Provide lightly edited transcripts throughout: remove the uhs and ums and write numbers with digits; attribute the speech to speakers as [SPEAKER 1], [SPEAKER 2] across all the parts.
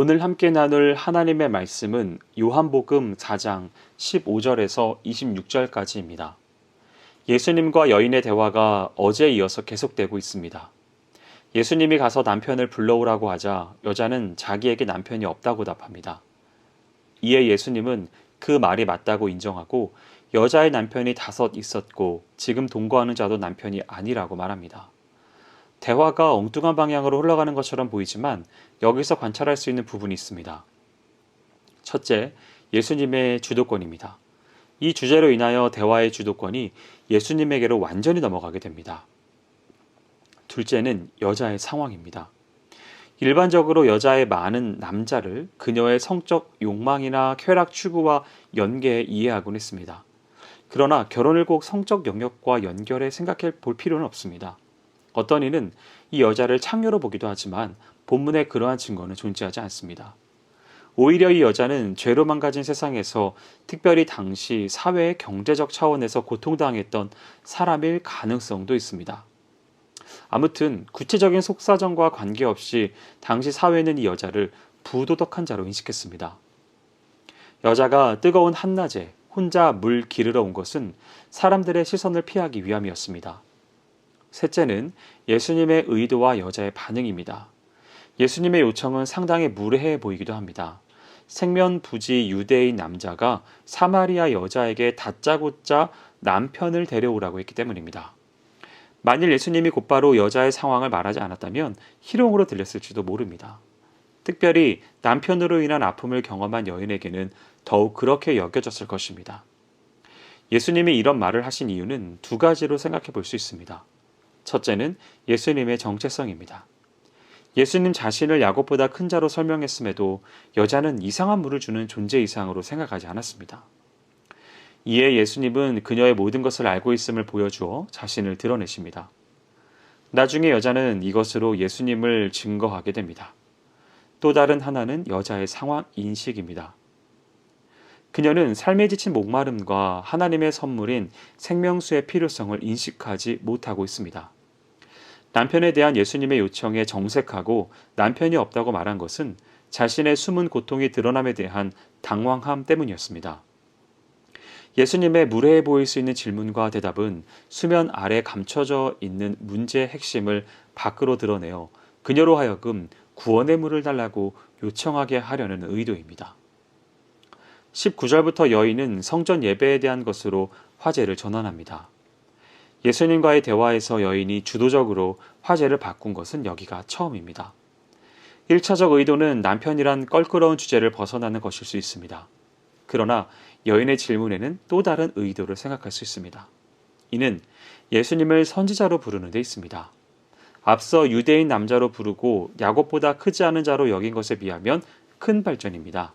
[SPEAKER 1] 오늘 함께 나눌 하나님의 말씀은 요한복음 4장 15절에서 26절까지입니다. 예수님과 여인의 대화가 어제에 이어서 계속되고 있습니다. 예수님이 가서 남편을 불러오라고 하자 여자는 자기에게 남편이 없다고 답합니다. 이에 예수님은 그 말이 맞다고 인정하고 여자의 남편이 5 있었고 지금 동거하는 자도 남편이 아니라고 말합니다. 대화가 엉뚱한 방향으로 흘러가는 것처럼 보이지만 여기서 관찰할 수 있는 부분이 있습니다. 첫째, 예수님의 주도권입니다. 이 주제로 인하여 대화의 주도권이 예수님에게로 완전히 넘어가게 됩니다. 둘째는 여자의 상황입니다. 일반적으로 여자의 많은 남자를 그녀의 성적 욕망이나 쾌락 추구와 연계해 이해하곤 했습니다. 그러나 결혼을 꼭 성적 영역과 연결해 생각해 볼 필요는 없습니다. 어떤 이는 이 여자를 창녀로 보기도 하지만 본문에 그러한 증거는 존재하지 않습니다. 오히려 이 여자는 죄로 망가진 세상에서 특별히 당시 사회의 경제적 차원에서 고통당했던 사람일 가능성도 있습니다. 아무튼 구체적인 속사정과 관계없이 당시 사회는 이 여자를 부도덕한 자로 인식했습니다. 여자가 뜨거운 한낮에 혼자 물 기르러 온 것은 사람들의 시선을 피하기 위함이었습니다. 셋째는 예수님의 의도와 여자의 반응입니다. 예수님의 요청은 상당히 무례해 보이기도 합니다. 생면부지 유대인 남자가 사마리아 여자에게 다짜고짜 남편을 데려오라고 했기 때문입니다. 만일 예수님이 곧바로 여자의 상황을 말하지 않았다면 희롱으로 들렸을지도 모릅니다. 특별히 남편으로 인한 아픔을 경험한 여인에게는 더욱 그렇게 여겨졌을 것입니다. 예수님이 이런 말을 하신 이유는 2가지로 생각해 볼 수 있습니다. 첫째는 예수님의 정체성입니다. 예수님 자신을 야곱보다 큰 자로 설명했음에도 여자는 이상한 물을 주는 존재 이상으로 생각하지 않았습니다. 이에 예수님은 그녀의 모든 것을 알고 있음을 보여주어 자신을 드러내십니다. 나중에 여자는 이것으로 예수님을 증거하게 됩니다. 또 다른 하나는 여자의 상황 인식입니다. 그녀는 삶에 지친 목마름과 하나님의 선물인 생명수의 필요성을 인식하지 못하고 있습니다. 남편에 대한 예수님의 요청에 정색하고 남편이 없다고 말한 것은 자신의 숨은 고통이 드러남에 대한 당황함 때문이었습니다. 예수님의 무례해 보일 수 있는 질문과 대답은 수면 아래 감춰져 있는 문제의 핵심을 밖으로 드러내어 그녀로 하여금 구원의 물을 달라고 요청하게 하려는 의도입니다. 19절부터 여인은 성전 예배에 대한 것으로 화제를 전환합니다. 예수님과의 대화에서 여인이 주도적으로 화제를 바꾼 것은 여기가 처음입니다. 1차적 의도는 남편이란 껄끄러운 주제를 벗어나는 것일 수 있습니다. 그러나 여인의 질문에는 또 다른 의도를 생각할 수 있습니다. 이는 예수님을 선지자로 부르는 데 있습니다. 앞서 유대인 남자로 부르고 야곱보다 크지 않은 자로 여긴 것에 비하면 큰 발전입니다.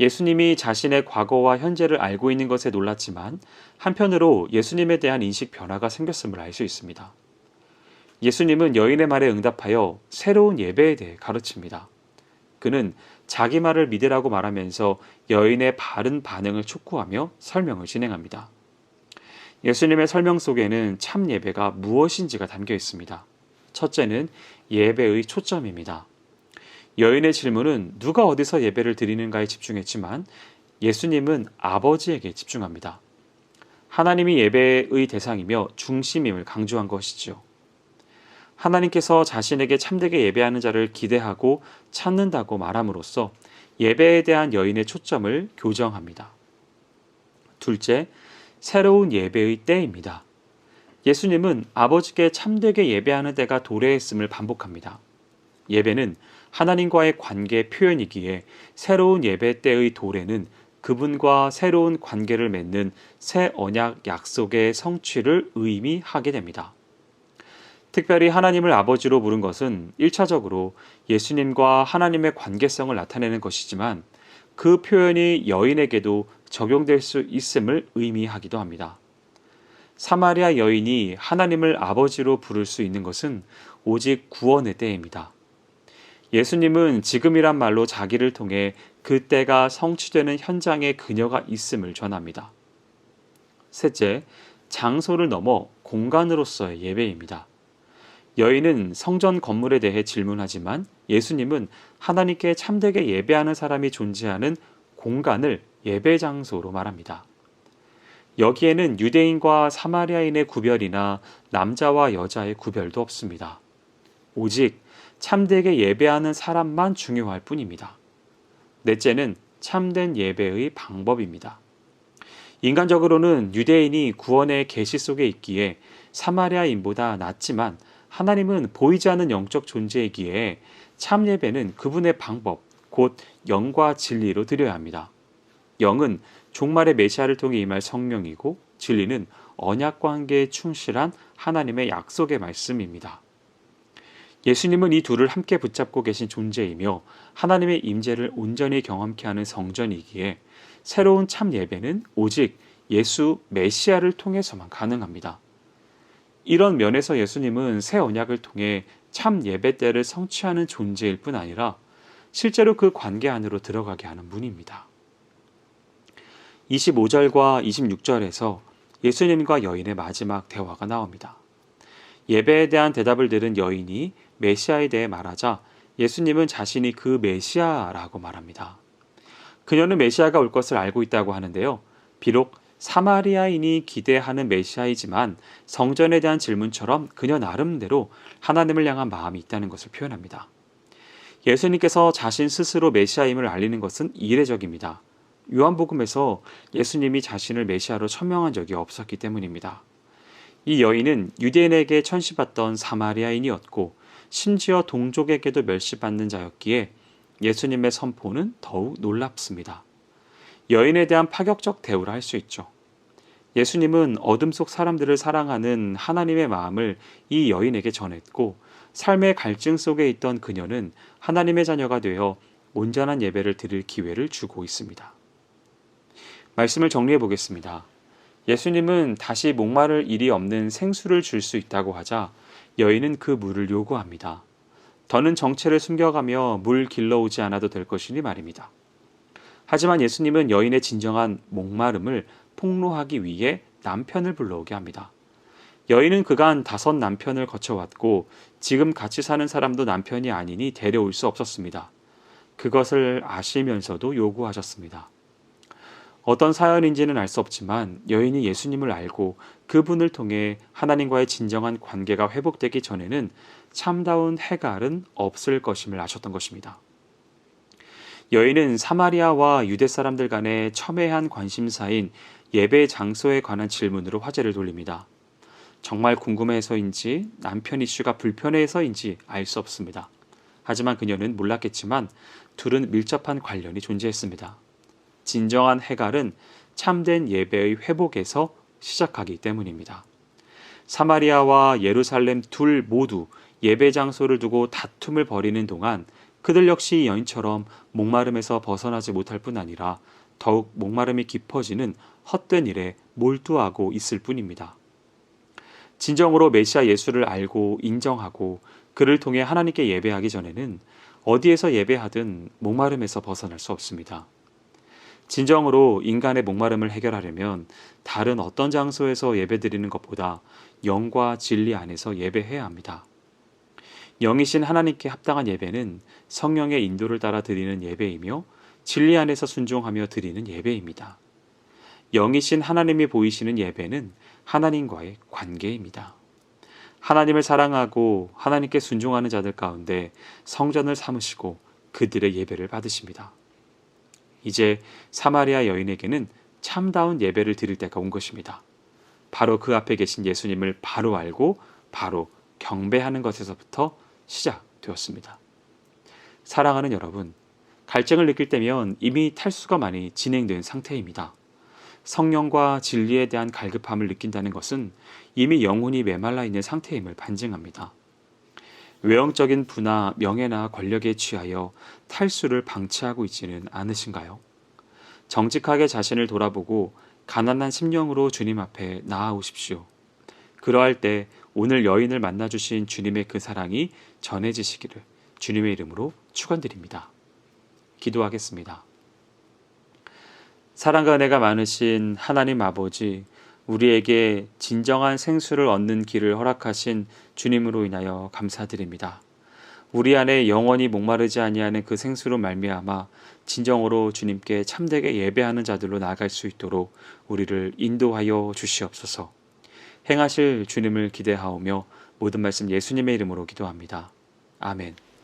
[SPEAKER 1] 예수님이 자신의 과거와 현재를 알고 있는 것에 놀랐지만 한편으로 예수님에 대한 인식 변화가 생겼음을 알 수 있습니다. 예수님은 여인의 말에 응답하여 새로운 예배에 대해 가르칩니다. 그는 자기 말을 믿으라고 말하면서 여인의 바른 반응을 촉구하며 설명을 진행합니다. 예수님의 설명 속에는 참 예배가 무엇인지가 담겨 있습니다. 첫째는 예배의 초점입니다. 여인의 질문은 누가 어디서 예배를 드리는가에 집중했지만 예수님은 아버지에게 집중합니다. 하나님이 예배의 대상이며 중심임을 강조한 것이죠. 하나님께서 자신에게 참되게 예배하는 자를 기대하고 찾는다고 말함으로써 예배에 대한 여인의 초점을 교정합니다. 둘째, 새로운 예배의 때입니다. 예수님은 아버지께 참되게 예배하는 때가 도래했음을 반복합니다. 예배는 하나님과의 관계 표현이기에 새로운 예배 때의 도래는 그분과 새로운 관계를 맺는 새 언약 약속의 성취를 의미하게 됩니다. 특별히 하나님을 아버지로 부른 것은 1차적으로 예수님과 하나님의 관계성을 나타내는 것이지만 그 표현이 여인에게도 적용될 수 있음을 의미하기도 합니다. 사마리아 여인이 하나님을 아버지로 부를 수 있는 것은 오직 구원의 때입니다. 예수님은 지금이란 말로 자기를 통해 그 때가 성취되는 현장에 그녀가 있음을 전합니다. 셋째, 장소를 넘어 공간으로서의 예배입니다. 여인은 성전 건물에 대해 질문하지만 예수님은 하나님께 참되게 예배하는 사람이 존재하는 공간을 예배 장소로 말합니다. 여기에는 유대인과 사마리아인의 구별이나 남자와 여자의 구별도 없습니다. 오직 참되게 예배하는 사람만 중요할 뿐입니다. 넷째는 참된 예배의 방법입니다. 인간적으로는 유대인이 구원의 계시 속에 있기에 사마리아인보다 낫지만 하나님은 보이지 않는 영적 존재이기에 참 예배는 그분의 방법, 곧 영과 진리로 드려야 합니다. 영은 종말의 메시아를 통해 임할 성령이고 진리는 언약과 관계에 충실한 하나님의 약속의 말씀입니다. 예수님은 이 둘을 함께 붙잡고 계신 존재이며 하나님의 임재를 온전히 경험케 하는 성전이기에 새로운 참 예배는 오직 예수 메시아를 통해서만 가능합니다. 이런 면에서 예수님은 새 언약을 통해 참 예배 때를 성취하는 존재일 뿐 아니라 실제로 그 관계 안으로 들어가게 하는 분입니다. 25절과 26절에서 예수님과 여인의 마지막 대화가 나옵니다. 예배에 대한 대답을 들은 여인이 메시아에 대해 말하자 예수님은 자신이 그 메시아라고 말합니다. 그녀는 메시아가 올 것을 알고 있다고 하는데요. 비록 사마리아인이 기대하는 메시아이지만 성전에 대한 질문처럼 그녀 나름대로 하나님을 향한 마음이 있다는 것을 표현합니다. 예수님께서 자신 스스로 메시아임을 알리는 것은 이례적입니다. 요한복음에서 예수님이 자신을 메시아로 천명한 적이 없었기 때문입니다. 이 여인은 유대인에게 천시받던 사마리아인이었고 심지어 동족에게도 멸시받는 자였기에 예수님의 선포는 더욱 놀랍습니다. 여인에 대한 파격적 대우를 할 수 있죠. 예수님은 어둠 속 사람들을 사랑하는 하나님의 마음을 이 여인에게 전했고 삶의 갈증 속에 있던 그녀는 하나님의 자녀가 되어 온전한 예배를 드릴 기회를 주고 있습니다. 말씀을 정리해 보겠습니다. 예수님은 다시 목마를 일이 없는 생수를 줄 수 있다고 하자 여인은 그 물을 요구합니다. 더는 정체를 숨겨가며 물 길러오지 않아도 될 것이니 말입니다. 하지만 예수님은 여인의 진정한 목마름을 폭로하기 위해 남편을 불러오게 합니다. 여인은 그간 5 남편을 거쳐왔고 지금 같이 사는 사람도 남편이 아니니 데려올 수 없었습니다. 그것을 아시면서도 요구하셨습니다. 어떤 사연인지는 알 수 없지만 여인이 예수님을 알고 그분을 통해 하나님과의 진정한 관계가 회복되기 전에는 참다운 해갈은 없을 것임을 아셨던 것입니다. 여인은 사마리아와 유대 사람들 간의 첨예한 관심사인 예배 장소에 관한 질문으로 화제를 돌립니다. 정말 궁금해서인지 남편 이슈가 불편해서인지 알 수 없습니다. 하지만 그녀는 몰랐겠지만 둘은 밀접한 관련이 존재했습니다. 진정한 해갈은 참된 예배의 회복에서 시작하기 때문입니다. 사마리아와 예루살렘 둘 모두 예배 장소를 두고 다툼을 벌이는 동안 그들 역시 여인처럼 목마름에서 벗어나지 못할 뿐 아니라 더욱 목마름이 깊어지는 헛된 일에 몰두하고 있을 뿐입니다. 진정으로 메시아 예수를 알고 인정하고 그를 통해 하나님께 예배하기 전에는 어디에서 예배하든 목마름에서 벗어날 수 없습니다. 진정으로 인간의 목마름을 해결하려면 다른 어떤 장소에서 예배드리는 것보다 영과 진리 안에서 예배해야 합니다. 영이신 하나님께 합당한 예배는 성령의 인도를 따라 드리는 예배이며 진리 안에서 순종하며 드리는 예배입니다. 영이신 하나님이 보이시는 예배는 하나님과의 관계입니다. 하나님을 사랑하고 하나님께 순종하는 자들 가운데 성전을 삼으시고 그들의 예배를 받으십니다. 이제 사마리아 여인에게는 참다운 예배를 드릴 때가 온 것입니다. 바로 그 앞에 계신 예수님을 바로 알고 바로 경배하는 것에서부터 시작되었습니다. 사랑하는 여러분, 갈증을 느낄 때면 이미 탈수가 많이 진행된 상태입니다. 성령과 진리에 대한 갈급함을 느낀다는 것은 이미 영혼이 메말라 있는 상태임을 반증합니다. 외형적인 부나 명예나 권력에 취하여 탈수를 방치하고 있지는 않으신가요? 정직하게 자신을 돌아보고 가난한 심령으로 주님 앞에 나아오십시오. 그러할 때 오늘 여인을 만나주신 주님의 그 사랑이 전해지시기를 주님의 이름으로 축원드립니다. 기도하겠습니다. 사랑과 은혜가 많으신 하나님 아버지, 우리에게 진정한 생수를 얻는 길을 허락하신 주님으로 인하여 감사드립니다. 우리 안에 영원히 목마르지 아니하는 그 생수로 말미암아 진정으로 주님께 참되게 예배하는 자들로 나아갈 수 있도록 우리를 인도하여 주시옵소서. 행하실 주님을 기대하오며 모든 말씀 예수님의 이름으로 기도합니다. 아멘.